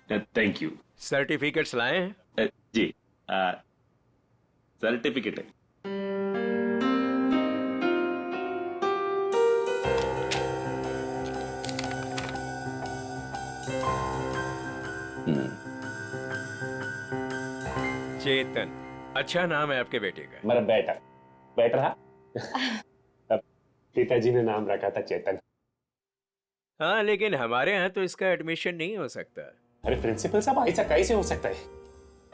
Thank you. Certificates लाए हैं? जी, certificate है। चेतन, अच्छा नाम है आपके बेटे का। मेरा बेटा बेटा था। पिताजी ने नाम रखा था चेतन। हाँ, लेकिन हमारे यहाँ तो इसका एडमिशन नहीं हो सकता। अरे प्रिंसिपल साहब, ऐसा कैसे हो सकता है?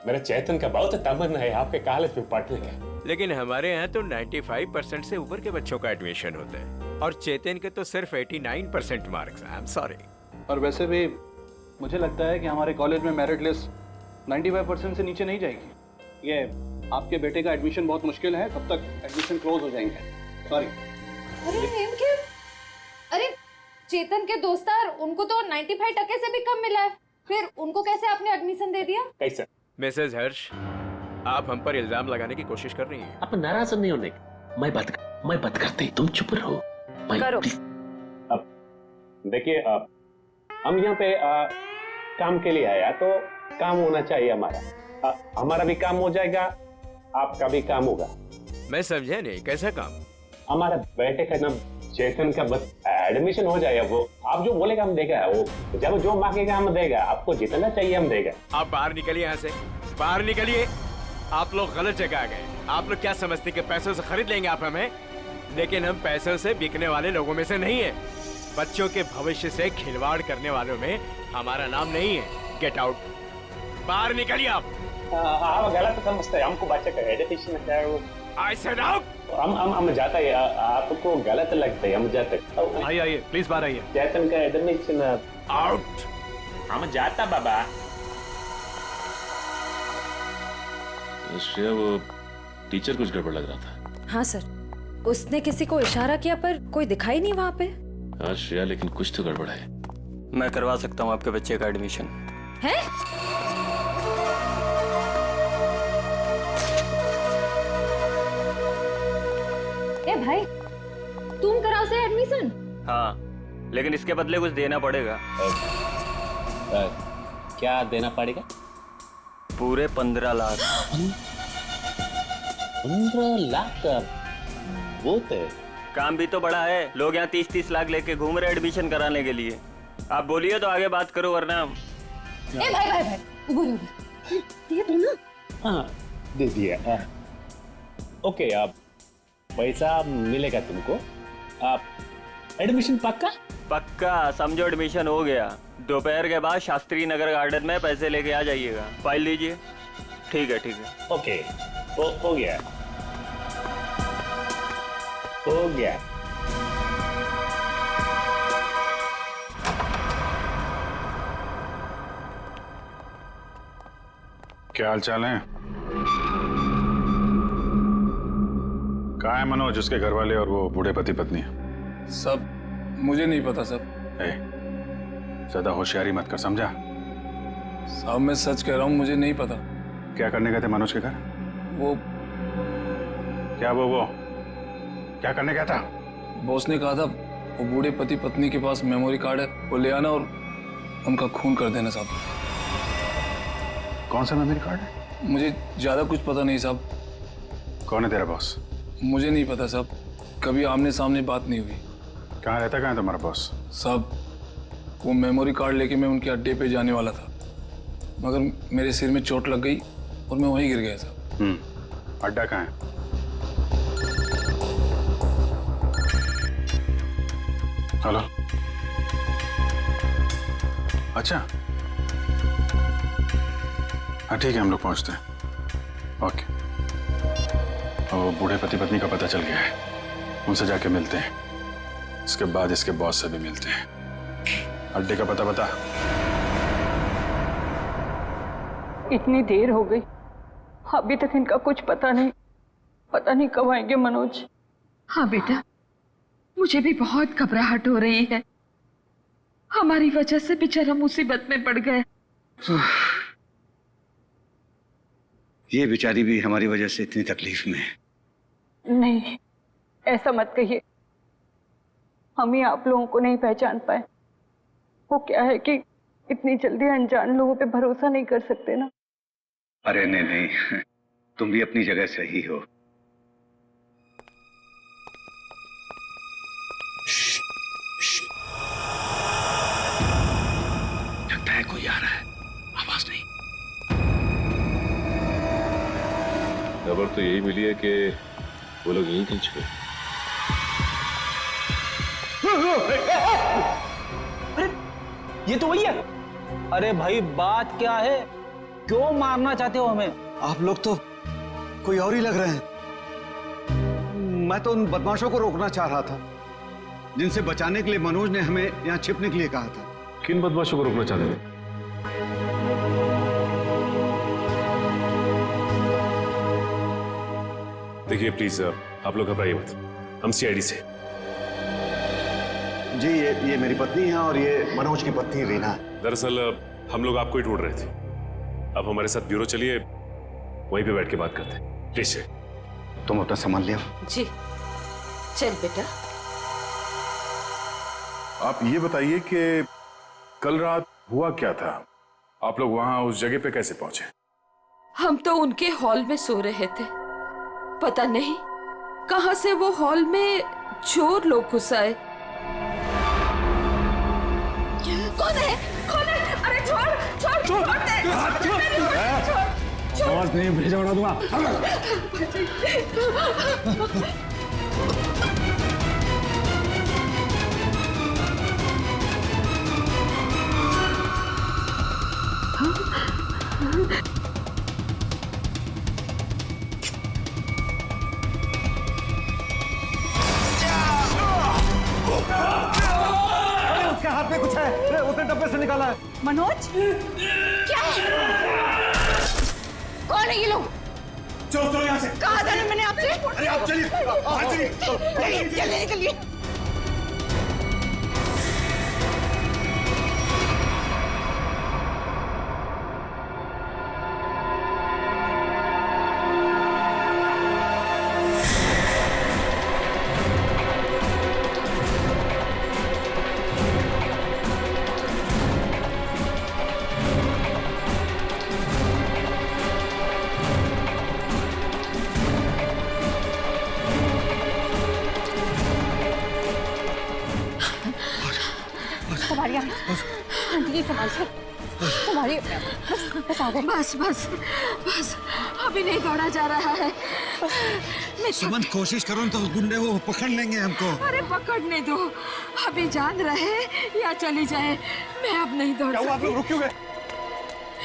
मेरा चेतन का बहुत तमन्ना है आपके कॉलेज में पढ़ने का। लेकिन हमारे यहाँ तो 95% से ऊपर के बच्चों का एडमिशन होता है और चेतन के तो सिर्फ 89% मार्क्स। I am sorry. और वैसे भी मुझे लगता है कि हमारे कॉलेज में मेरिट लिस्ट 95% से नीचे नहीं जाएगी। ये आपके बेटे का एडमिशन बहुत मुश्किल है, तब तक एडमिशन क्लोज हो जाएंगे। सॉरी। अरे हेमकिर, अरे चेतन के दोस्तार, उनको तो 95% से भी कम मिला है, फिर उनको कैसे आपने एडमिशन दे दिया? कैसे? मिसेस हर्ष, आप हम पर इल्जाम लगाने की कोशिश कर रही हैं। आप नाराज नहीं होने। मैं बात करते, तुम चुप रहो। करो। अब देखिए, हम यहाँ पे काम के लिए आया तो काम होना चाहिए हमारा। हमारा भी काम हो जाएगा, आपका भी काम होगा। मैं समझा नहीं, कैसा काम? हमारा बेटे का नाम चेतन का बस एडमिशन हो जाएगा। वो आप जो बोलेगा हम देगा, वो जब जो मांगेगा हम देगा। आपको जितना चाहिए हम देगा। आप बाहर निकलिए यहाँ से, बाहर निकलिए। आप लोग गलत जगह आ गए। आप लोग क्या समझते कि पैसों से खरीद लेंगे आप हमें? लेकिन हम पैसों से बिकने वाले लोगों में से नहीं है। बच्चों के भविष्य से खिलवाड़ करने वालों में हमारा नाम नहीं है। गेट आउट, बाहर निकलिए आप। आप गलत समझते हैं, हमको बच्चे का एजुकेशन है वो। I said out! हम जाता है, आपको गलत लगता है, हम जाते। आइए प्लीज बाहर आइए। चेतन का एडमिशन आउट। हम जाता बाबा। श्रेया, वो टीचर कुछ गड़बड़ लग रहा था। हाँ सर, उसने किसी को इशारा किया पर कोई दिखाई नहीं वहाँ पे। हाँ श्रेया, लेकिन कुछ तो गड़बड़ है। मैं करवा सकता हूँ आपके बच्चे का एडमिशन। है? ए भाई, तुम कराओ से एडमिशन? हाँ, लेकिन इसके बदले कुछ देना पड़ेगा। क्या देना पड़ेगा? पूरे 15 लाख। 15 लाख का बहुत है। काम भी तो बड़ा है। लोग यहाँ 30-30 लाख लेके घूम रहे एडमिशन कराने के लिए। आप बोलिए तो आगे बात करो, वरना। ए भाई, उबर दिया तुम ना? हाँ, दे दिया। ओके, आप पैसा मिलेगा तुमको। आप एडमिशन पक्का समझो, एडमिशन हो गया। दोपहर के बाद शास्त्री नगर गार्डन में पैसे लेके आ जाइएगा। फाइल लीजिए। ठीक है। ओके, हो गया। क्या हाल चाल है? कहाँ है मनोज, उसके घर वाले और वो बूढ़े पति पत्नी? सब मुझे नहीं पता सब। ज्यादा होशियारी मत कर, समझा? साहब मैं सच कह रहा हूँ, मुझे नहीं पता। क्या करने गए थे मनोज के घर? वो क्या करने गया था? बॉस ने कहा था वो बूढ़े पति पत्नी के पास मेमोरी कार्ड है, वो ले आना और उनका खून कर देना साहब। कौन सा मेमोरी कार्ड है? मुझे ज्यादा कुछ पता नहीं साहब। कौन है तेरा बॉस? मुझे नहीं पता साहब, कभी आमने सामने बात नहीं हुई। कहाँ रहता, कहाँ है तुम्हारा बॉस? साहब वो मेमोरी कार्ड लेके मैं उनके अड्डे पे जाने वाला था, मगर मेरे सिर में चोट लग गई और मैं वहीं गिर गया साहब। अड्डा कहाँ है? हेलो, अच्छा, हाँ ठीक है, हम लोग पहुंचते हैं। ओके। और बूढ़े पति पत्नी का पता चल गया है, उनसे जाके मिलते हैं। इसके बाद इसके बॉस से भी मिलते हैं। अड्डे का पता बता। इतनी देर हो गई, अभी तक इनका कुछ पता नहीं कब आएंगे मनोज। हाँ बेटा, मुझे भी बहुत घबराहट हो रही है। हमारी वजह से बेचारा मुसीबत में पड़ गए। ये बेचारी भी हमारी वजह से इतनी तकलीफ में है। नहीं, ऐसा मत कहिए। हम ही आप लोगों को नहीं पहचान पाए। वो क्या है कि इतनी जल्दी अनजान लोगों पे भरोसा नहीं कर सकते ना। अरे नहीं नहीं, तुम भी अपनी जगह सही हो। लगता है कोई आ रहा है, आवाज नहीं। खबर तो यही मिली है कि वो लोग यहीं कहीं छुपे। ये तो वही है। अरे भाई बात क्या है, क्यों मारना चाहते हो हमें? आप लोग तो कोई और ही लग रहे हैं। मैं तो उन बदमाशों को रोकना चाह रहा था जिनसे बचाने के लिए मनोज ने हमें यहाँ छिपने के लिए कहा था। किन बदमाशों को रोकना चाहते थे? देखिए प्लीज आप लोग घबराइए मत, हम सीआईडी से। जी ये मेरी पत्नी है और ये मनोज की पत्नी रीना है। दरअसल हम लोग आपको ही ढूंढ रहे थे। अब हमारे साथ ब्यूरो चलिए, वहीं पे बैठ के बात करते हैं। प्लीज तुम अपना सामान ले आओ। जी चल बेटा। आप ये बताइए कि कल रात हुआ क्या था? आप लोग वहां उस जगह पे कैसे पहुंचे? हम तो उनके हॉल में सो रहे थे, पता नहीं कहां से वो हॉल में चोर लोग घुस आए। कौन है? कौन है? अरे छोड़ छोड़ छोड़ दे। आवाज नहीं भेजा उड़ा दूंगा। उसके हाथ में कुछ है, उसने डब्बे से निकाला है। मनोज क्या है? कौन है ये लोग? चलो चलो यहाँ से। कहा था ना मैंने आपसे? अरे आप चलिए, बाहर चलिए। चलिए निकलिए। बस बस बस, अभी नहीं दौड़ा जा रहा है। सुमन कोशिश करो तो गुंडे वो पकड़ लेंगे हमको। अरे पकड़ने दो, अभी जान रहे या चली जाए, मैं अब नहीं दौड़ सकती। आप लोग रुक क्यों गए?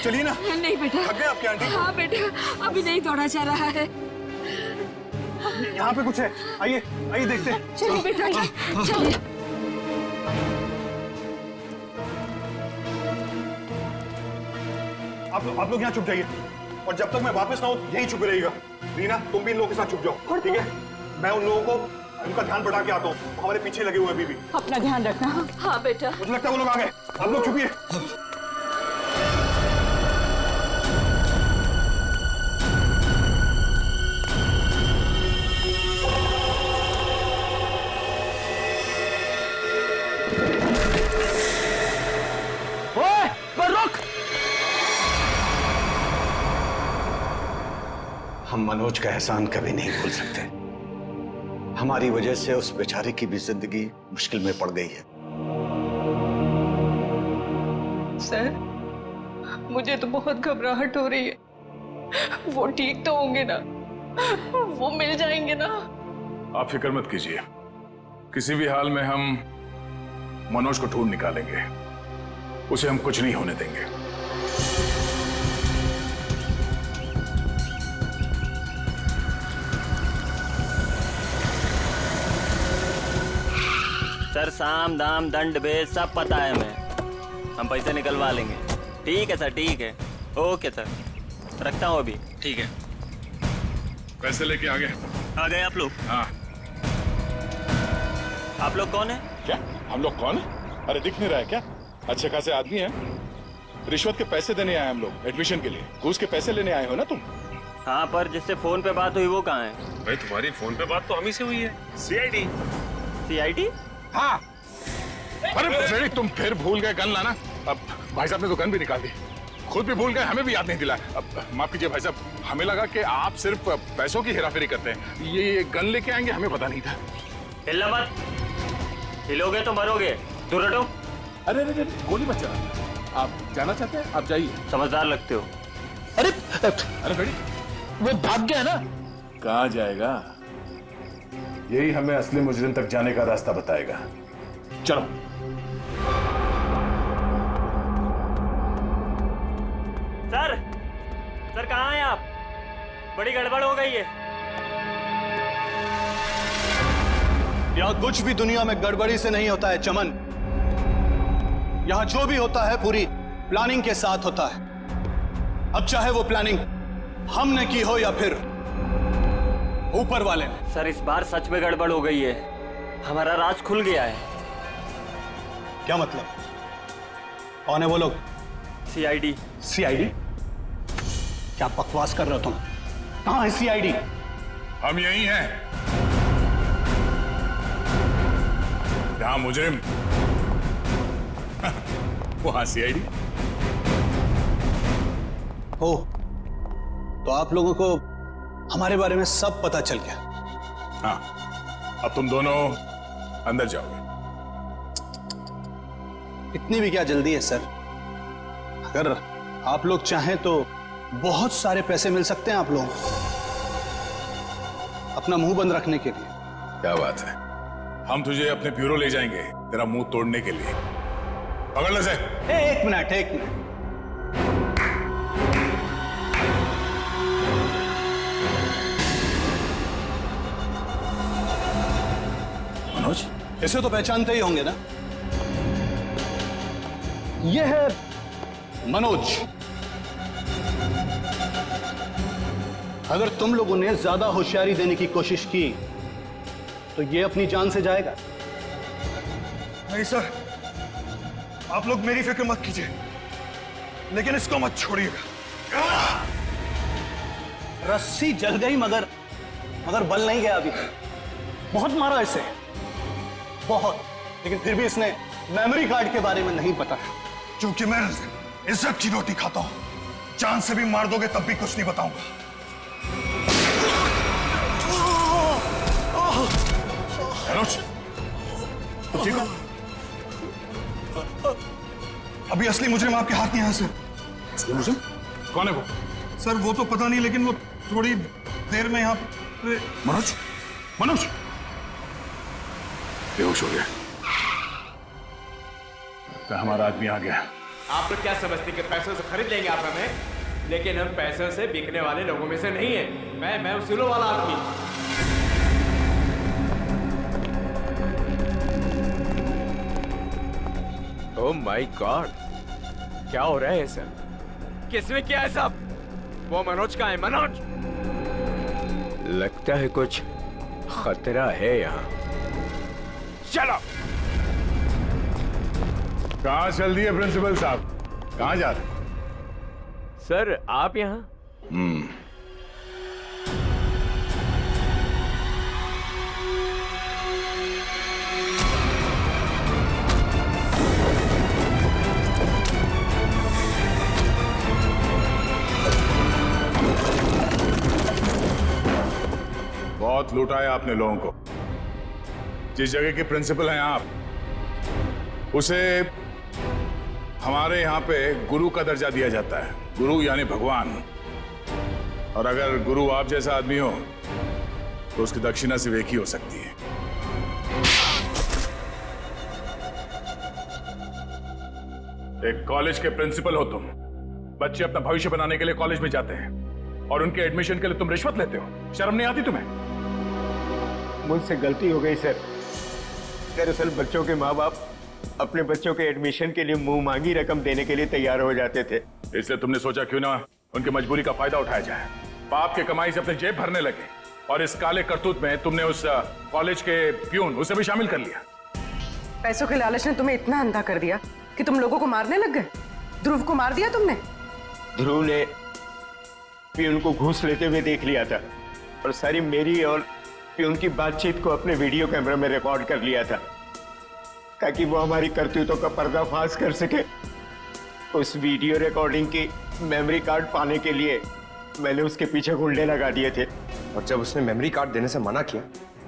चलिए ना। नहीं बेटा। थक गए आपकी आंटी? हाँ बेटा, अभी नहीं दौड़ा जा रहा है। यहाँ पे कुछ है, आइए आइए देखते हैं। चलिए बेटा चलिए। आप लोग यहाँ छुप जाइए और जब तक मैं वापस ना आऊं यहीं छुपे रहिएगा। रीना तुम भी इन लोगों के साथ छुप जाओ, ठीक है? मैं उन लोगों को उनका ध्यान बढ़ा के आता हूँ, हमारे पीछे लगे हुए अभी भी। अपना ध्यान रखना। हाँ बेटा। मुझे लगता है वो लोग आ गए, आप लोग छुपिए। हम मनोज का एहसान कभी नहीं भूल सकते। हमारी वजह से उस बेचारे की भी जिंदगी मुश्किल में पड़ गई है। सर मुझे तो बहुत घबराहट हो रही है। वो ठीक तो होंगे ना? वो मिल जाएंगे ना? आप फिक्र मत कीजिए, किसी भी हाल में हम मनोज को ढूंढ निकालेंगे, उसे हम कुछ नहीं होने देंगे। सर साम दाम दंड भेद सब पता है हमें, हम पैसे निकलवा लेंगे। ठीक है सर, ठीक है, ओके सर, रखता हूँ अभी। ठीक है, पैसे लेके आ गए आप लोग? हाँ। आप लोग कौन है? क्या हम लोग कौन है? अरे दिख नहीं रहा है क्या? अच्छे खासे आदमी हैं, रिश्वत के पैसे देने आए हम लोग, एडमिशन के लिए। घूस के पैसे लेने आए हो ना तुम? हाँ, पर जिससे फोन पे बात हुई वो कहाँ है? भाई तुम्हारी फोन पे बात तो हम ही से हुई है। सीआईडी। सीआईडी? हाँ। अरे तुम फिर भूल गए गन लाना। अब भाई साहब ने तो गन भी निकाल दी, खुद भी भूल गए, हमें भी याद नहीं दिलाया। अब माफ कीजिए भाई साहब, हमें लगा कि आप सिर्फ पैसों की हेराफेरी करते हैं, ये गन लेके आएंगे हमें पता नहीं था। हिलना मत, हिलोगे तो मरोगे, दूर हटो। अरे अरे गोली मत चला, आप जाना चाहते हैं आप जाइए। समझदार लगते हो। अरे अरे बेटी वो भाग गया ना। कहाँ जाएगा, यही हमें असली मुजरिम तक जाने का रास्ता बताएगा। चलो। सर कहाँ हैं आप? बड़ी गड़बड़ हो गई है। यहाँ कुछ भी दुनिया में गड़बड़ी से नहीं होता है चमन। यहाँ जो भी होता है पूरी प्लानिंग के साथ होता है। अब चाहे वो प्लानिंग हमने की हो या फिर ऊपर वाले ने। सर इस बार सच में गड़बड़ हो गई है, हमारा राज खुल गया है। क्या मतलब? कौन है वो लोग? सीआईडी। सीआईडी? क्या बकवास कर रहे हो तुम? कहां है सीआईडी? हम यही हैं, जहां मुजरिम वहां सीआईडी। हो तो आप लोगों को हमारे बारे में सब पता चल गया। हाँ, अब तुम दोनों अंदर जाओगे। इतनी भी क्या जल्दी है सर? अगर आप लोग चाहें तो बहुत सारे पैसे मिल सकते हैं आप लोगों को, अपना मुंह बंद रखने के लिए। क्या बात है, हम तुझे अपने ब्यूरो ले जाएंगे तेरा मुंह तोड़ने के लिए। पकड़ ले से। एक मिनट। मनोज, इसे तो पहचानते ही होंगे ना, ये है मनोज। अगर तुम लोगों ने ज्यादा होशियारी देने की कोशिश की तो ये अपनी जान से जाएगा। नहीं सर, आप लोग मेरी फिक्र मत कीजिए, लेकिन इसको मत छोड़िएगा। रस्सी जल गई मगर बल नहीं गया अभी। बहुत मारा इसे, बहुत, लेकिन फिर भी इसने मेमोरी कार्ड के बारे में नहीं पता। क्योंकि मैं इज्जत की रोटी खाता हूं, जान से भी मार दोगे तब भी कुछ नहीं बताऊंगा। मनोज, तुम ठीक हो? अभी असली मुजरिम आपके हाथ में है सर। असली मुजरिम? कौन है वो? सर वो तो पता नहीं, लेकिन वो थोड़ी देर में यहाँ पे। मनोज, बेहोश हो गया। तो हमारा आदमी आ गया। आप लोग क्या समझते कि पैसों से खरीद लेंगे आप हमें? लेकिन हम पैसों से बिकने वाले लोगों में से नहीं है। मैं उसूलों वाला आदमी। ओह माय गॉड, क्या हो रहा है सर? किसने किया है सब? वो मनोज का है। मनोज, लगता है कुछ खतरा है यहाँ। चलो। कहाँ चल दिए प्रिंसिपल साहब, कहाँ जा रहे? सर आप यहाँ? बहुत लूटा है आपने लोगों को। जिस जगह के प्रिंसिपल हैं आप, उसे हमारे यहाँ पे गुरु का दर्जा दिया जाता है। गुरु यानी भगवान। और अगर गुरु आप जैसा आदमी हो तो उसकी दक्षिणा सिर्फ एक ही हो सकती है। एक कॉलेज के प्रिंसिपल हो तुम। बच्चे अपना भविष्य बनाने के लिए कॉलेज में जाते हैं और उनके एडमिशन के लिए तुम रिश्वत लेते हो। शर्म नहीं आती तुम्हें? मुझसे गलती हो गई सर। दरअसल बच्चों के माँ बाप अपने बच्चों के एडमिशन के लिए मुंह मांगी रकम देने के लिए तैयार हो जाते थे। इसलिए तुमने सोचा क्यों ना उनकी मजबूरी का फायदा उठाया जाए। बाप के कमाई से अपने जेब भरने लगे और इस काले करतूत में तुमने उस कॉलेज के प्यून उसे भी शामिल कर लिया। पैसों के लालच ने तुम्हें इतना अंधा कर दिया कि तुम लोगों को मारने लग गए। ध्रुव को मार दिया तुमने। ध्रुव ने प्यून को घूस लेते हुए देख लिया था और सारी मेरी और प्यून की बातचीत को अपने वीडियो कैमरा में रिकॉर्ड कर लिया था ताकि वो हमारी करतूतों का पर्दाफाश कर सके। उस वीडियो रिकॉर्डिंग की मेमोरी कार्ड पाने के लिए मैंने उसके पीछे गुंडे लगा दिए थे। और जब उसने मेमोरी कार्ड देने से मना किया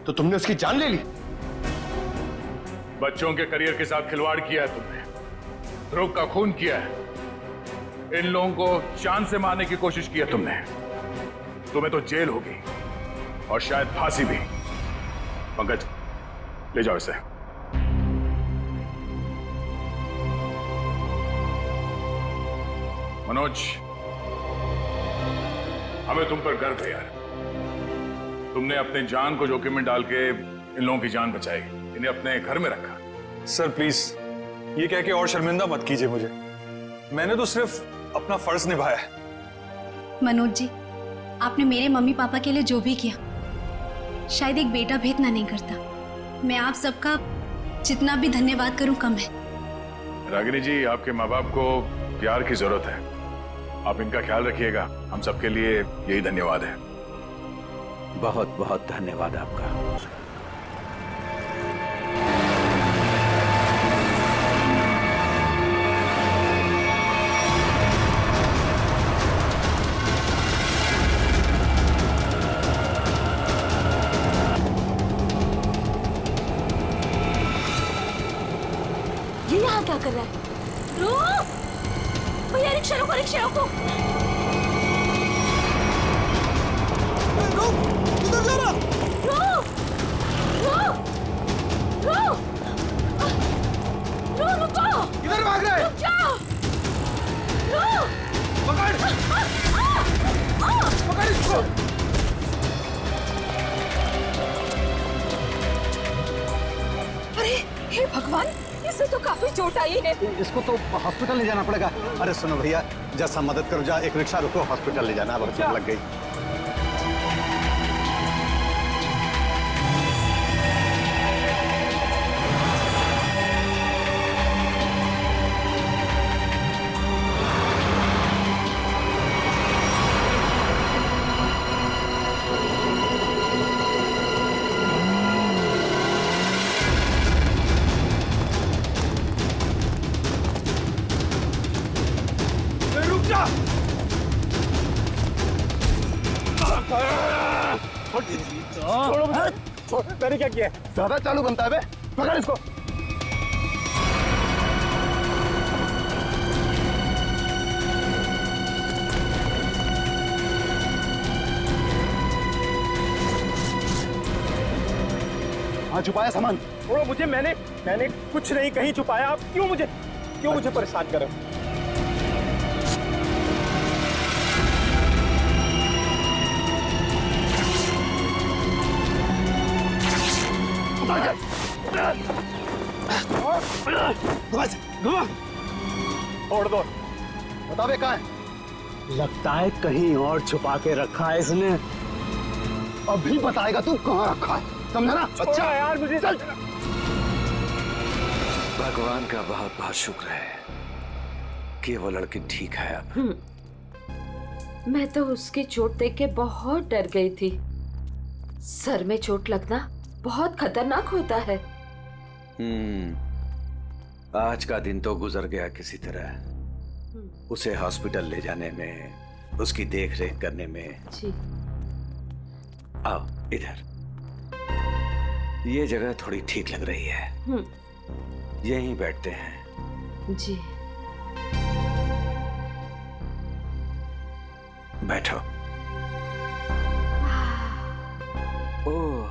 तो तुमने उसकी जान ले ली। बच्चों के करियर के साथ खिलवाड़ किया है तुमने, ध्रुव का खून किया है, इन लोगों को जान से मारने की कोशिश की है तुमने। तुम्हें तो जेल होगी और शायद फांसी भी। पंकज, ले जाओ इसे। मनोज, हमें तुम पर गर्व है यार। तुमने अपने जान को जोखिम में डाल के इन लोगों की जान बचाई, इन्हें अपने घर में रखा। सर प्लीज ये कह के और शर्मिंदा मत कीजिए मुझे, मैंने तो सिर्फ अपना फर्ज निभाया है। मनोज जी, आपने मेरे मम्मी पापा के लिए जो भी किया, शायद एक बेटा भी इतना नहीं करता। मैं आप सबका जितना भी धन्यवाद करूं कम है। रागिनी जी, आपके माँ बाप को प्यार की जरूरत है, आप इनका ख्याल रखिएगा। हम सबके लिए यही धन्यवाद है। बहुत बहुत धन्यवाद आपका। ये यहाँ क्या कर रहा है? भैया रिक्शा रोको, रिक्शा रोको। किधर जा रहा? रुको। किधर भाग रहा है? रुक जाओ। पकड़ इसको। अरे हे भगवान, इसे तो काफी चोट आई है। इसको तो हॉस्पिटल ले जाना पड़ेगा। अरे सुनो भैया, जैसा मदद करो, जा एक रिक्शा रुको, हॉस्पिटल ले जाना। अब चोट लग गई। छोड़ो मुझे। मैंने क्या किया? ज्यादा चालू बनता है बे। पकड़ इसको। हाँ, छुपाया सामान। छोड़ो मुझे, मैंने कुछ नहीं कहीं छुपाया। आप क्यों मुझे परेशान कर रहे हो? छोड़ दो। बता बे कहाँ है? लगता है कहीं और छुपा के रखा है इसने। अभी बताएगा तू कहाँ रखा है, समझा ना? अच्छा यार, मुझे चल। भगवान का बहुत बहुत शुक्र है कि वो लड़की ठीक है अब। मैं तो उसकी चोट देख के बहुत डर गई थी। सर में चोट लगना बहुत खतरनाक होता है। आज का दिन तो गुजर गया किसी तरह। उसे हॉस्पिटल ले जाने में, उसकी देख रेख करने में। जी। आओ इधर, ये जगह थोड़ी ठीक लग रही है। यहीं बैठते हैं। जी। बैठो। ओह,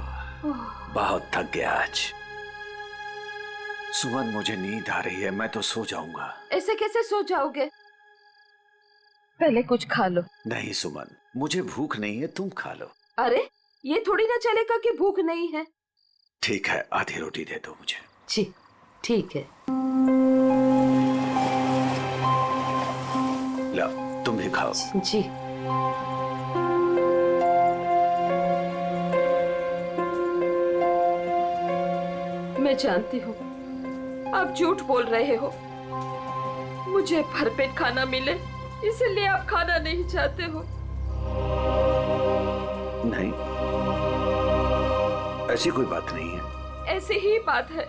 बहुत थक गया आज। सुमन, मुझे नींद आ रही है, मैं तो सो जाऊंगा। ऐसे कैसे सो जाओगे? पहले कुछ खा लो। नहीं सुमन, मुझे भूख नहीं है, तुम खा लो। अरे ये थोड़ी ना चलेगा कि भूख नहीं है। ठीक है, आधी रोटी दे दो मुझे। जी ठीक है। लो, तुम भी खाओ। जी। मैं जानती हूँ आप झूठ बोल रहे हो। मुझे भरपेट खाना मिले इसलिए आप खाना नहीं चाहते हो। नहीं, ऐसी कोई बात नहीं है। ऐसी ही बात है।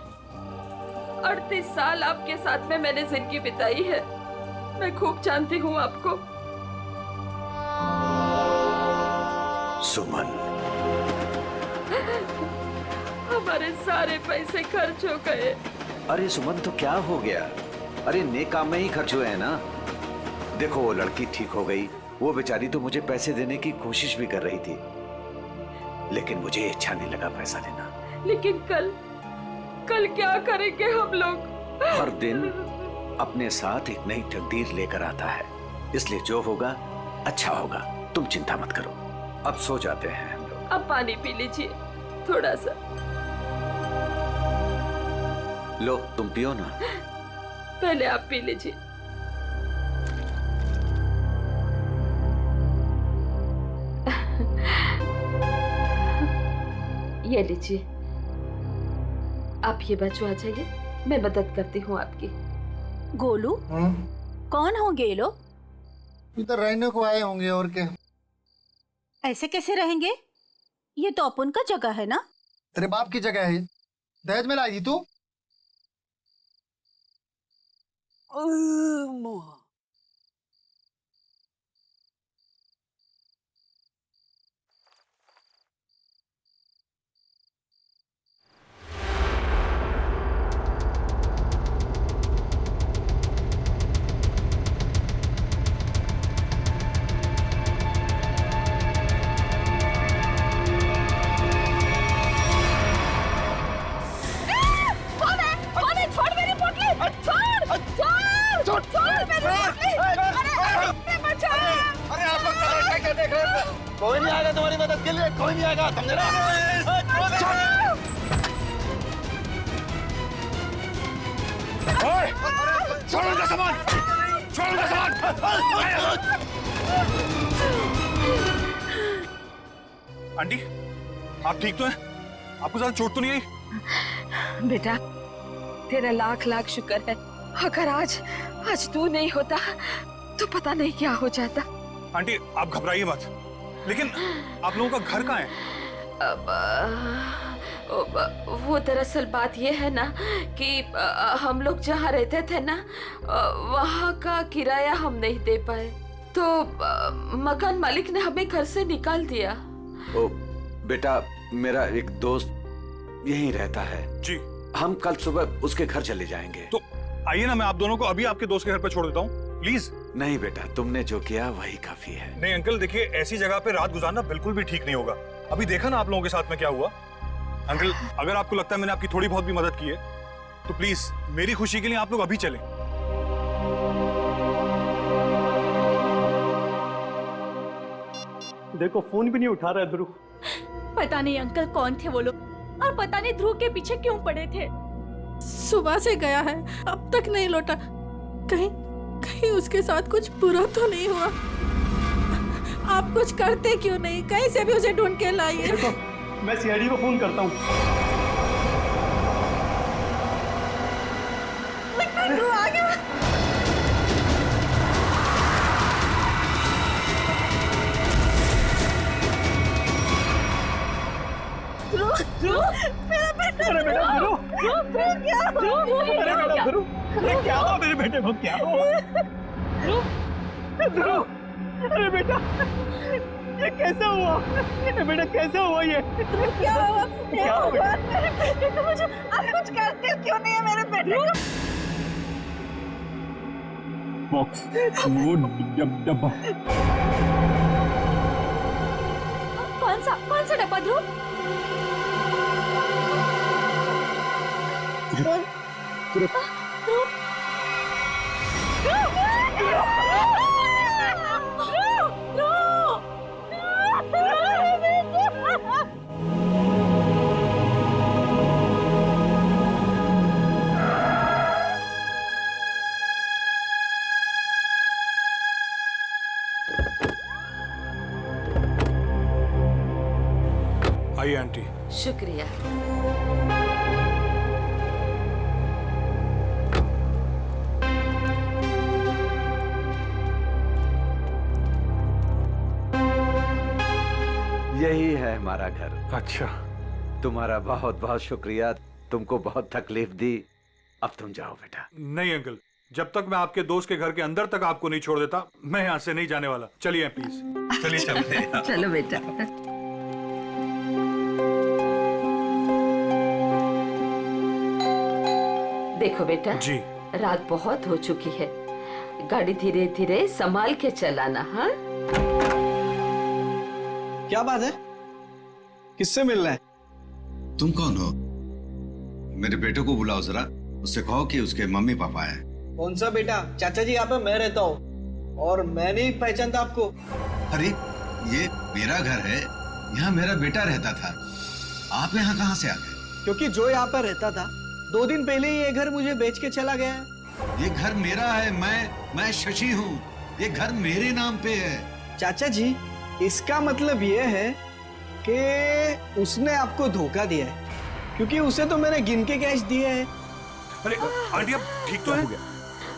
38 साल आपके साथ में मैंने जिंदगी बिताई है। मैं खूब जानती हूँ आपको। सुमन, हमारे सारे पैसे खर्च हो गए। अरे सुमन, तो क्या हो गया? अरे नेक काम में ही खर्च हुए हैं ना। देखो, वो लड़की ठीक हो गई, वो बेचारी तो मुझे पैसे देने की कोशिश भी कर रही थी, लेकिन मुझे अच्छा नहीं लगा पैसा देना। लेकिन कल क्या करेंगे हम लोग? हर दिन अपने साथ एक नई तकदीर लेकर आता है, इसलिए जो होगा अच्छा होगा। तुम चिंता मत करो, अब सो जाते हैं हम लोग। अब पानी पी लीजिए थोड़ा सा। लो, तुम पियो ना। पहले आप पी लीजिए। ये लीजिए, आप ये बच्चों आ जाइए, मैं मदद करती हूँ आपकी। गोलू, कौन होंगे ये लोग? इधर रहने को आए होंगे, और क्या। ऐसे कैसे रहेंगे? ये तो अपन का जगह है ना। तेरे बाप की जगह है, दहेज में लाई थी तू। कोई नहीं आएगा तुम्हारी मदद के लिए, कोई नहीं आएगा। समझ रहे हो? छोड़ उनका सामान, छोड़ उनका सामान। आंटी, आप ठीक तो हैं? आपको ज्यादा चोट तो नहीं आई? बेटा, तेरा लाख लाख शुक्र है। अगर आज तू नहीं होता तो पता नहीं क्या हो जाता। आंटी, आप घबराइए मत, लेकिन आप लोगों का घर कहाँ है? वो दरअसल बात ये है ना कि हम लोग जहाँ रहते थे ना, वहाँ का किराया हम नहीं दे पाए, तो मकान मालिक ने हमें घर से निकाल दिया। ओ बेटा, मेरा एक दोस्त यहीं रहता है जी। हम कल सुबह उसके घर चले जाएंगे। तो आइए ना, मैं आप दोनों को अभी आपके दोस्त के घर पर छोड़ देता हूँ, प्लीज। नहीं बेटा, तुमने जो किया वही काफी है। नहीं अंकल, देखिए ऐसी जगह पे रात गुजारना बिल्कुल भी ठीक नहीं होगा। अभी देखा ना आप लोगों के साथ में क्या हुआ। अंकल, अगर आपको लगता है मैंने आपकी थोड़ी बहुत भी मदद की है, तो प्लीज मेरी खुशी के लिए आप लोग अभी चलें। देखो, फोन भी नहीं उठा रहा है ध्रुव। पता नहीं अंकल कौन थे वो लोग, और पता नहीं ध्रुव के पीछे क्यों पड़े थे। सुबह से गया है, अब तक नहीं लौटा। कहीं उसके साथ कुछ बुरा तो नहीं हुआ? आप कुछ करते क्यों नहीं? कहीं से भी उसे ढूंढ के लाइए। मैं सीआईडी को फोन करता हूँ। ध्रुव आ गया। ध्रुव, मेरा बेटा। अरे बेटा, ध्रुव, क्या हुआ? अरे बेटा ध्रुव, अरे क्या हुआ मेरे बेटे को? क्या हुआ ध्रुव? अरे बेटा, ये कैसे हुआ? ये बेटा कैसे हुआ ये? क्या हुआ? क्या हुआ मेरे बेटे को? मुझे आप कुछ करते क्यों नहीं है मेरे बेटे को? बॉक्स, वो डब्बा। कौन सा डब्बा ध्रुव? आइए आंटी। शुक्रिया। यही है हमारा घर। अच्छा, तुम्हारा बहुत बहुत शुक्रिया, तुमको बहुत तकलीफ दी। अब तुम जाओ बेटा। नहीं अंकल, जब तक मैं आपके दोस्त के घर के अंदर तक आपको नहीं छोड़ देता, मैं यहाँ से नहीं जाने वाला। चलिए प्लीज। चलिए चलते हैं। चलो बेटा। देखो बेटा जी। रात बहुत हो चुकी है, गाड़ी धीरे धीरे संभाल के चलाना। हाँ क्या बात है, किससे मिलना है? तुम कौन हो? मेरे बेटे को बुलाओ जरा, उससे कहो कि उसके मम्मी पापा हैं। कौन सा बेटा? चाचा जी यहाँ पे मैं रहता हूँ और मैं नहीं पहचानता आपको। अरे ये मेरा घर है, यहाँ मेरा बेटा रहता था, आप यहाँ कहाँ से आ गए? क्योंकि जो यहाँ पर रहता था 2 दिन पहले ही ये घर मुझे बेच के चला गया है। ये घर मेरा है, मैं शशि हूँ, ये घर मेरे नाम पे है। चाचा जी इसका मतलब ये है कि उसने आपको धोखा दिया है, क्योंकि उसे तो मैंने गिन के कैश दिए हैं। अरे आंटी आप ठीक तो है?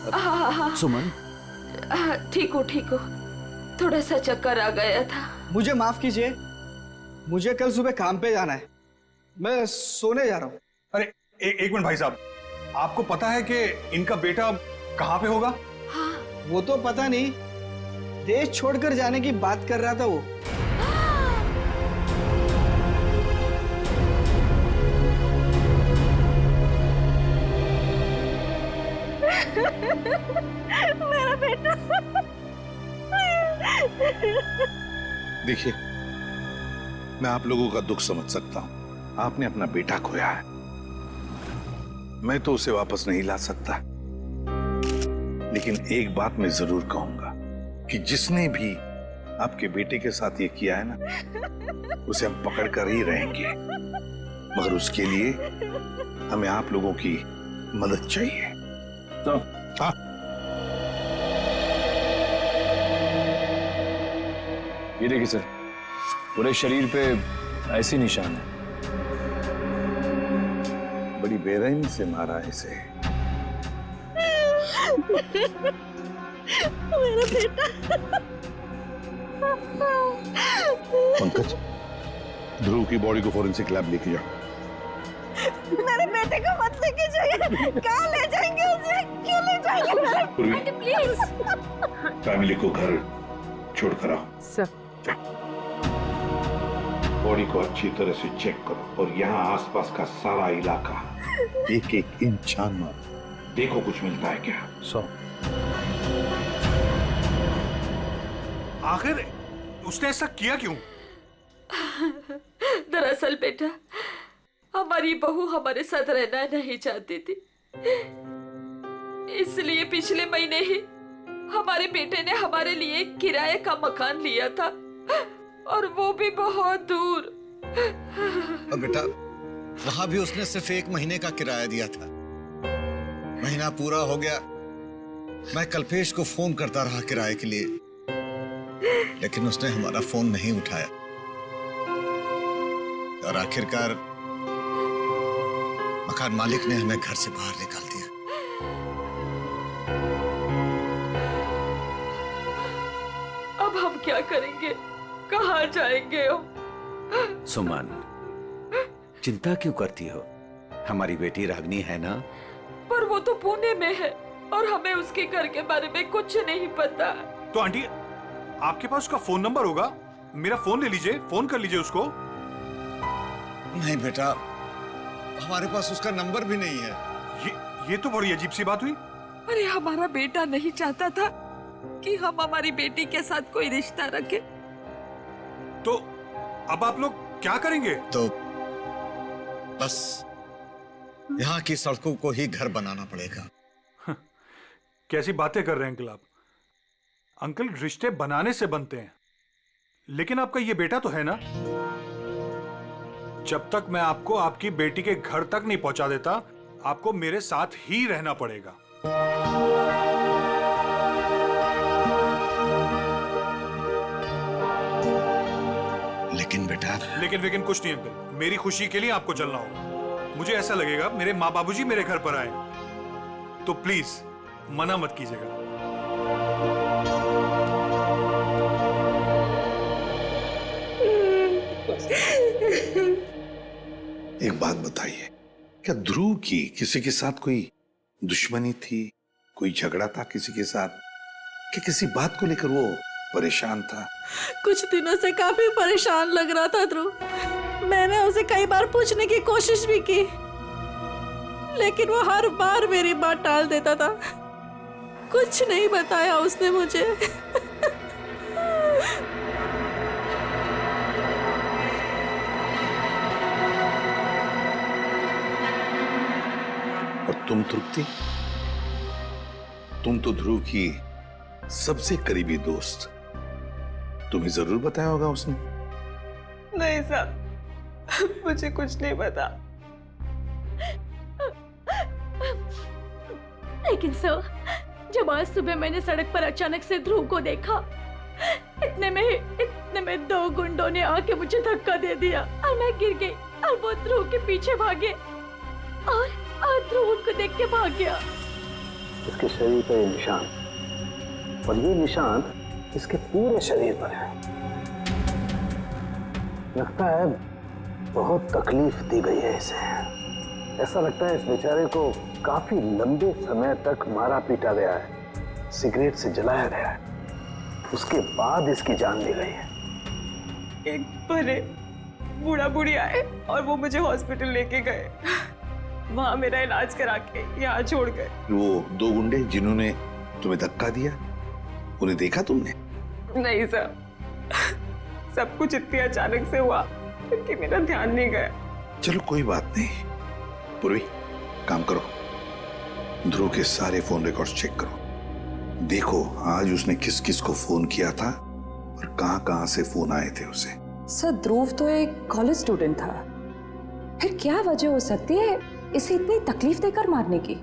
हाँ सुमन ठीक हो, थोड़ा सा चक्कर आ गया था। मुझे माफ कीजिए, मुझे कल सुबह काम पे जाना है, मैं सोने जा रहा हूँ। अरे एक मिनट भाई साहब, आपको पता है कि इनका बेटा कहाँ पे होगा? वो तो पता नहीं, देश छोड़कर जाने की बात कर रहा था वो। मेरा बेटा। देखिए, मैं आप लोगों का दुख समझ सकता हूं। आपने अपना बेटा खोया है, मैं तो उसे वापस नहीं ला सकता, लेकिन एक बात मैं जरूर कहूंगा कि जिसने भी आपके बेटे के साथ ये किया है ना, उसे हम पकड़ कर ही रहेंगे, मगर उसके लिए हमें आप लोगों की मदद चाहिए। तो हाँ, ये देखिए सर, पूरे शरीर पे ऐसी निशान है। बड़ी बेरहमी से मारा है इसे। मेरा बेटा। पंकज, ध्रुव की बॉडी को फॉरेंसिक लैब लेके जाओ। मेरे बेटे को मत लेके जाइए। कहाँ ले जाएंगे उसे? क्यों ले जाएंगे? प्लीज। फैमिली को घर छोड़ कर आओ। सर बॉडी को अच्छी तरह से चेक करो और यहाँ आसपास का सारा इलाका एक एक इंच छान मारो, देखो कुछ मिलता है क्या। आखिर उसने ऐसा किया क्यों? दरअसल बेटा, हमारी बहू हमारे साथ रहना नहीं चाहती थी, इसलिए पिछले महीने ही हमारे बेटे ने हमारे लिए किराए का मकान लिया था, और वो भी बहुत दूर। और बेटा, वहां भी उसने सिर्फ 1 महीने का किराया दिया था। महीना पूरा हो गया, मैं कल्पेश को फोन करता रहा किराए के लिए, लेकिन उसने हमारा फोन नहीं उठाया, और आखिरकार मकान मालिक ने हमें घर से बाहर निकाल दिया। अब हम क्या करेंगे, कहाँ जाएंगे हम? सुमन, चिंता क्यों करती हो? हमारी बेटी रागनी है ना? पर वो तो पुणे में है और हमें उसके घर के बारे में कुछ नहीं पता। तो आंटी, आपके पास उसका फोन नंबर होगा, मेरा फोन ले लीजिए, फोन कर लीजिए उसको। नहीं बेटा, हमारे पास उसका नंबर भी नहीं है। ये तो बड़ी अजीब सी बात हुई। अरे हमारा बेटा नहीं चाहता था कि हम हमारी बेटी के साथ कोई रिश्ता रखें। तो अब आप लोग क्या करेंगे? तो बस यहाँ की सड़कों को ही घर बनाना पड़ेगा। कैसी बातें कर रहे हैं अंकल आप? अंकल, रिश्ते बनाने से बनते हैं, लेकिन आपका ये बेटा तो है ना। जब तक मैं आपको आपकी बेटी के घर तक नहीं पहुंचा देता, आपको मेरे साथ ही रहना पड़ेगा। लेकिन बेटा, लेकिन कुछ नहीं अंकल, मेरी खुशी के लिए आपको चलना होगा। मुझे ऐसा लगेगा मेरे माँ बाबूजी मेरे घर पर आए, तो प्लीज मना मत कीजिएगा। एक बात बताइए, क्या ध्रुव की किसी के साथ कोई दुश्मनी थी, कोई झगड़ा था किसी के साथ कि किसी बात को लेकर वो परेशान था? कुछ दिनों से काफी परेशान लग रहा था ध्रुव। मैंने उसे कई बार पूछने की कोशिश भी की, लेकिन वो हर बार मेरी बात टाल देता था। कुछ नहीं बताया उसने मुझे। और तुम तृप्ति, तुम तो ध्रुव की सबसे करीबी दोस्त, तुम्हें जरूर बताया होगा उसने। नहीं साहब, मुझे कुछ नहीं पता। लेकिन सर, जब आज सुबह मैंने सड़क पर अचानक से ध्रुव को देखा, इतने में 2 गुंडों ने आके मुझे धक्का दे दिया और मैं गिर गई और वो ध्रुव के पीछे भागे और ध्रुव उनको देख के भाग गया। इसके शरीर पर ये निशान, और ये निशान इसके पूरे शरीर पर है। लगता है बहुत तकलीफ दी गई है इसे। ऐसा लगता है इस बेचारे को काफी लंबे समय तक मारा पीटा गया है, सिगरेट से जलाया गया है, उसके बाद इसकी जान ली गई है। एक भले बूढ़ा बूढ़ी आए और वो मुझे हॉस्पिटल लेके गए, वहां मेरा इलाज करा के यहाँ छोड़ गए। वो 2 गुंडे जिन्होंने तुम्हें धक्का दिया, उन्हें देखा तुमने? नहीं सर, सब कुछ इतनी अचानक से हुआ कि मेरा ध्यान नहीं गया। चलो कोई बात नहीं। पूर्वी, काम करो, ध्रुव के सारे फोन रिकॉर्ड्स चेक करो, देखो आज उसने किस किस को फोन किया था और कहां से फोन आए थे उसे। सर, ध्रुव तो एक कॉलेज स्टूडेंट था, फिर क्या वजह हो सकती है इसे इतनी तकलीफ देकर मारने की?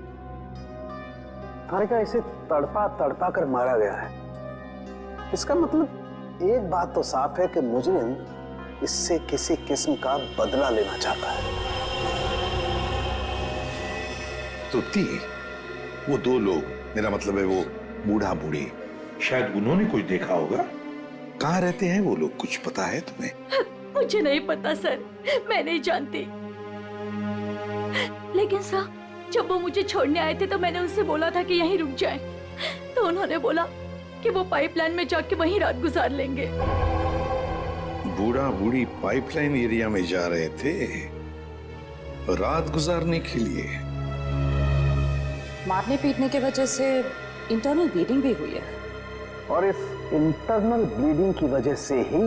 का इसे तड़पा तड़पा कर मारा गया है। इसका मतलब एक बात तो साफ है कि मुजरिम इससे किसी किस्म का बदला लेना चाहता है। तृप्ति, वो 2 लोग, मेरा मतलब है वो बूढ़ा बूढ़ी, शायद उन्होंने कुछ देखा होगा। कहाँ रहते हैं वो लोग, कुछ पता है तुम्हें? मुझे नहीं पता सर, मैं नहीं जानती। लेकिन सर, जब वो मुझे छोड़ने आए थे तो मैंने उनसे बोला था कि यहीं रुक जाएं, तो उन्होंने बोला कि वो पाइपलाइन में जाके वहीं रात गुजार लेंगे। बूढ़ा बूढ़ी पाइपलाइन एरिया में जा रहे थे रात गुजारने के लिए। मारने पीटने की वजह से इंटरनल ब्लीडिंग भी हुई है, और इस इंटरनल ब्लीडिंग की वजह से ही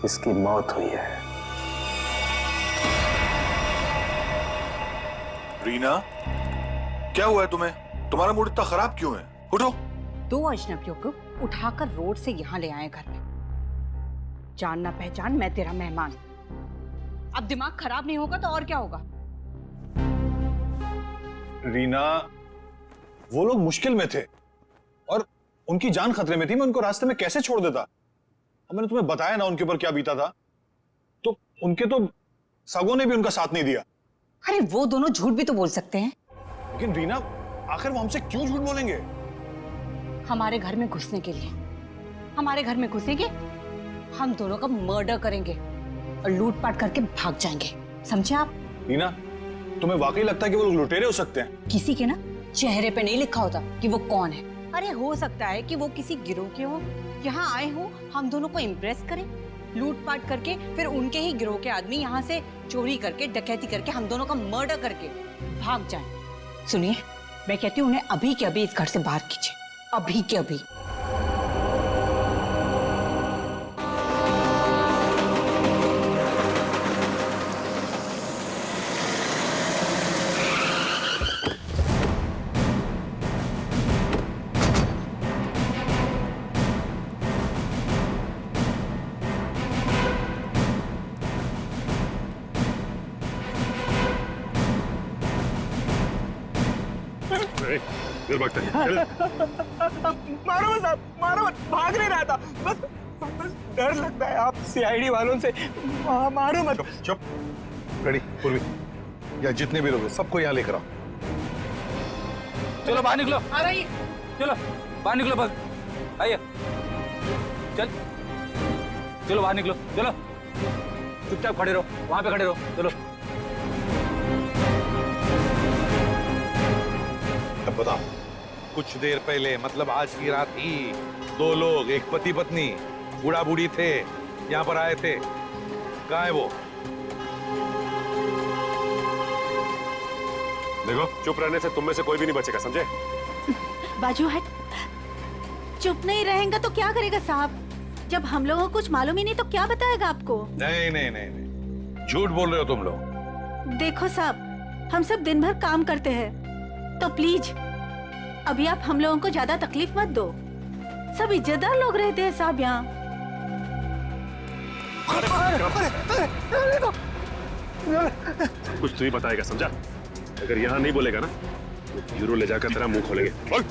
इसकी मौत हुई है। रीना, क्या हुआ है तुम्हें? तुम्हारा मूड इतना खराब क्यों है? उठो। 2 अजनबियों को उठाकर रोड से यहाँ ले आए घर में। जान ना पहचान, मैं तेरा मेहमान। अब दिमाग खराब नहीं होगा तो और क्या होगा? रीना, वो लोग मुश्किल में थे और उनकी जान खतरे में थी। मैं उनको रास्ते में कैसे छोड़ देता? और मैंने तुम्हें बताया ना उनके ऊपर क्या बीता था, तो उनके तो सगों ने भी उनका साथ नहीं दिया। अरे वो दोनों झूठ भी तो बोल सकते हैं। लेकिन रीना, आखिर वो हमसे क्यों झूठ बोलेंगे? हमारे घर में घुसने के लिए, हमारे घर में घुसेंगे, हम दोनों का मर्डर करेंगे और लूटपाट करके भाग जाएंगे, समझे आप? रीना, तुम्हें वाकई लगता है कि वो लोग लुटेरे हो सकते हैं? किसी के ना चेहरे पे नहीं लिखा होता कि वो कौन है। अरे हो सकता है कि वो किसी गिरोह के हो, यहाँ आए हो हम दोनों को इम्प्रेस करें, लूटपाट करके फिर उनके ही गिरोह के आदमी यहाँ से चोरी करके, डकैती करके, हम दोनों का मर्डर करके भाग जाएं। सुनिए, मैं कहती हूँ उन्हें अभी के अभी इस घर से बाहर कीजिए, अभी के अभी। फिर भागता है। मारो मत आप, मारो मत, भाग नहीं रहा था, बस डर लगता है आप सीआईडी वालों से। मारो मत। चुप। रेडी, पूर्वी, या जितने भी लोग हैं सबको यहाँ लेकर आओ। चलो बाहर निकलो। आ रही। चलो बाहर निकलो, बस आइए, चल चलो बाहर निकलो, चलो चुपचाप खड़े रहो, वहां पे खड़े रहो, चलो। अब बताओ, कुछ देर पहले, मतलब आज की रात ही 2 लोग, एक पति पत्नी, बूढ़ा बूढ़ी थे, यहाँ पर आए थे। कहाँ है वो? देखो, चुप रहने से तुम में से कोई भी नहीं बचेगा, समझे? बाजू हट। चुप नहीं रहेगा तो क्या करेगा साहब? जब हम लोगों को कुछ मालूम ही नहीं तो क्या बताएगा आपको? नहीं नहीं नहीं नहीं, झूठ बोल रहे हो तुम लोग। देखो साहब, हम सब दिन भर काम करते हैं, तो प्लीज अभी आप हम लोगों को ज्यादा तकलीफ मत दो। सब इज्जतदार लोग रहते हैं साहब यहाँ। कुछ तू ही बताएगा, समझा? अगर यहाँ नहीं बोलेगा ना तो यूरो ले जाकर तेरा मुंह खोलेंगे। बोल।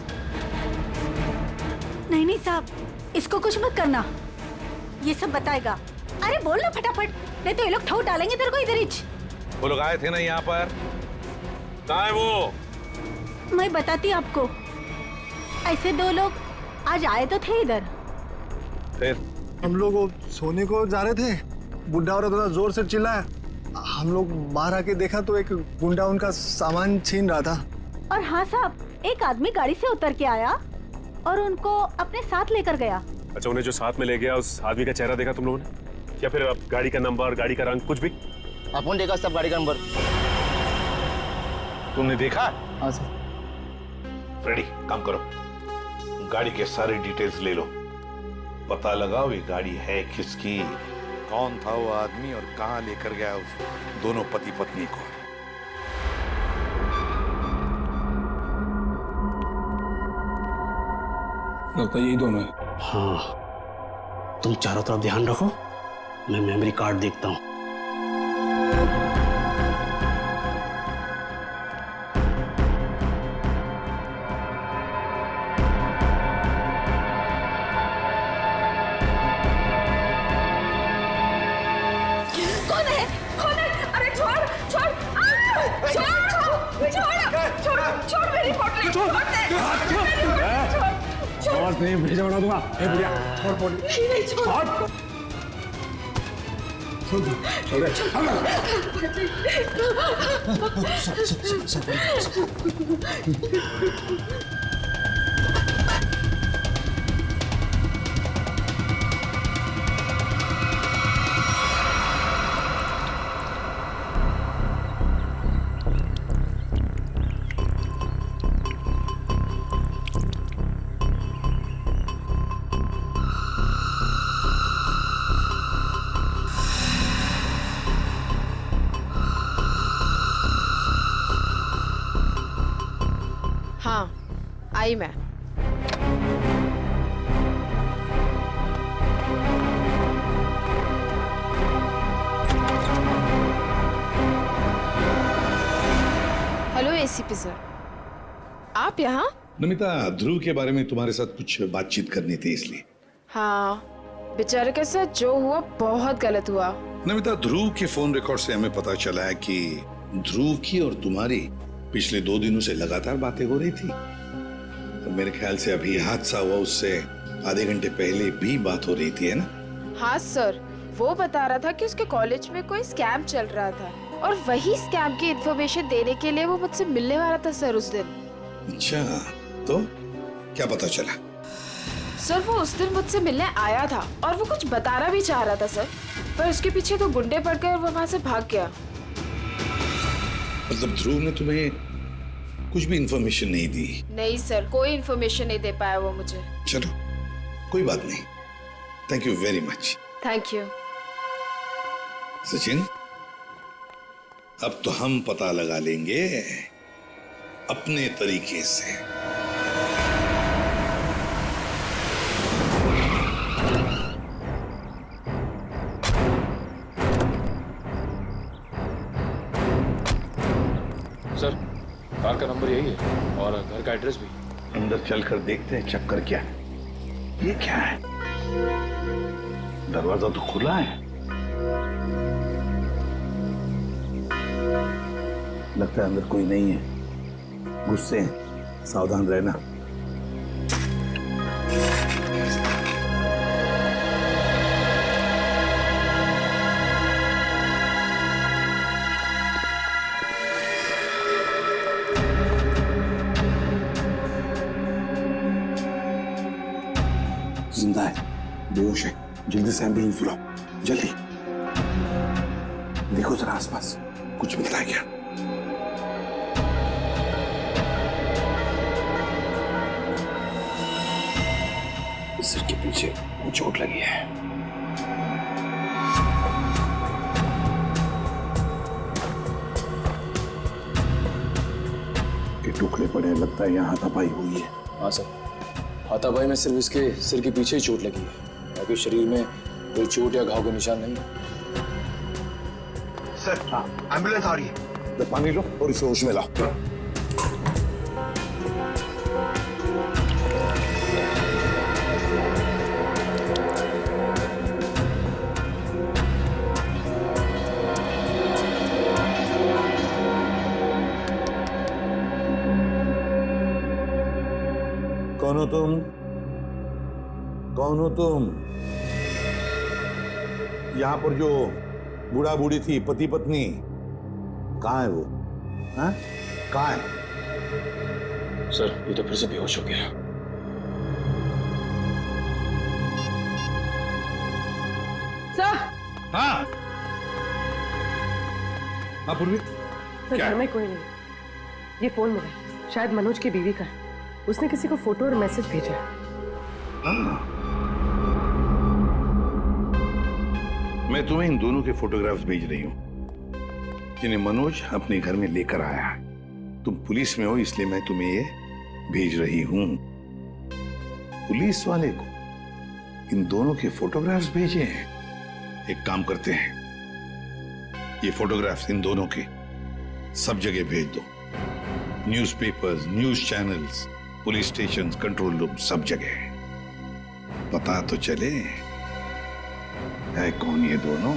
नहीं नहीं साहब, इसको कुछ मत करना, ये सब बताएगा। अरे बोल ना फटाफट, नहीं तो ये लोग ठोक डालेंगे तेरे को इधर ही। वो लोग आए थे ना यहाँ पर, कहाँ है वो? मैं बताती आपको। ऐसे 2 लोग आज आए तो थे इधर। फिर हम लोग सोने को जा रहे थे, बुढ़ा औरत थोड़ा जोर से चिल्लाया, हम लोग बाहर आके देखा तो एक गुंडा उनका सामान छीन रहा था। और हाँ साहब, एक आदमी गाड़ी से उतर के आया और उनको अपने साथ लेकर गया। अच्छा, उन्हें जो साथ में ले गया उस आदमी का चेहरा देखा तुम लोगों ने? या फिर अब गाड़ी का नंबर, गाड़ी का रंग, कुछ भी? अपन देखा सब गाड़ी का नंबर। तुमने देखा? हाँ सर। फ्रेडी, काम करो, गाड़ी के सारे डिटेल्स ले लो, पता लगाओ ये गाड़ी है किसकी, कौन था वो आदमी और कहां लेकर गया उस दोनों पति पत्नी को। लगता है यही दोनों है। हाँ, तुम चारों तरफ ध्यान रखो, मैं मेमोरी कार्ड देखता हूँ। कौन है? कौन है? अरे छोड़ छोड़ छोड़ मेरी पोटली, छोड़ दे। आवाज नहीं, भेजा बना दूंगा। ए बुढ़िया, छोड़ पोटली। नहीं छोड़। छोड़ हाँ, आई मैं। हेलो एसीपी सर, आप यहाँ? नमिता, ध्रुव के बारे में तुम्हारे साथ कुछ बातचीत करनी थी इसलिए। हाँ, बेचारे के साथ जो हुआ बहुत गलत हुआ। नमिता, ध्रुव के फोन रिकॉर्ड से हमें पता चला है कि ध्रुव की और तुम्हारी पिछले 2 दिनों से लगातार बातें हो रही थी। तो मेरे ख्याल से अभी हादसा हुआ उससे आधे घंटे पहले भी बात हो रही थी, है ना? हाँ सर, वो बता रहा था कि उसके कॉलेज में कोई स्कैम चल रहा था और वही स्कैम की इन्फॉर्मेशन देने के लिए वो मुझसे मिलने वाला था सर उस दिन। अच्छा, तो क्या पता चला? सर वो उस दिन मुझसे मिलने आया था और वो कुछ बताना भी चाह रहा था सर, पर उसके पीछे 2 गुंडे पड़ गए और वो वहां से भाग गया। मतलब ध्रुव ने तुम्हें कुछ भी इंफॉर्मेशन नहीं दी? नहीं सर, कोई इन्फॉर्मेशन नहीं दे पाया वो मुझे। चलो, कोई बात नहीं, thank you very much. Thank you. Sachin, अब तो हम पता लगा लेंगे अपने तरीके से। सर, कार का नंबर यही है और घर का एड्रेस भी। अंदर चलकर देखते हैं चक्कर क्या है। ये क्या है? दरवाजा तो खुला है, लगता है अंदर कोई नहीं है। गुस्से हैं, सावधान रहना। बेहोश है, जल्दी से एम्बुलेंस बुलाओ, जल्दी। देखो जरा आसपास कुछ मिलता है क्या? सिर के पीछे चोट लगी है। के टुकड़े पड़े, लगता है यहाँ हाथापाई हुई है। हाँ सर, हाथापाई में सिर्फ इसके सिर के पीछे ही चोट लगी है, बाकी शरीर में कोई चोट या घाव के निशान नहीं है। सर, एम्बुलेंस आ रही है। तो पानी लो और इसे होश में लाओ। कौन हो तुम? कौन हो तुम? यहां पर जो बूढ़ा बूढ़ी थी, पति पत्नी, कहाँ है वो? हाँ? कहाँ है? सर, ये तो फिर से बेहोश हो गया। सर। हाँ। हाँ पूर्वी। सर, घर में कोई नहीं। ये फोन मिला, शायद मनोज की बीवी का है। उसने किसी को फोटो और मैसेज भेजा है। मैं तुम्हें इन दोनों के फोटोग्राफ्स भेज रही हूं, जिन्हें मनोज अपने घर में लेकर आया है। तुम पुलिस में हो, इसलिए मैं तुम्हें ये भेज रही हूं। पुलिस वाले को इन दोनों के फोटोग्राफ्स भेजे हैं। एक काम करते हैं, ये फोटोग्राफ्स इन दोनों के सब जगह भेज दो। Newspapers, news channels, police station, control room, सब जगह। पता तो चले है कौन ये दोनों।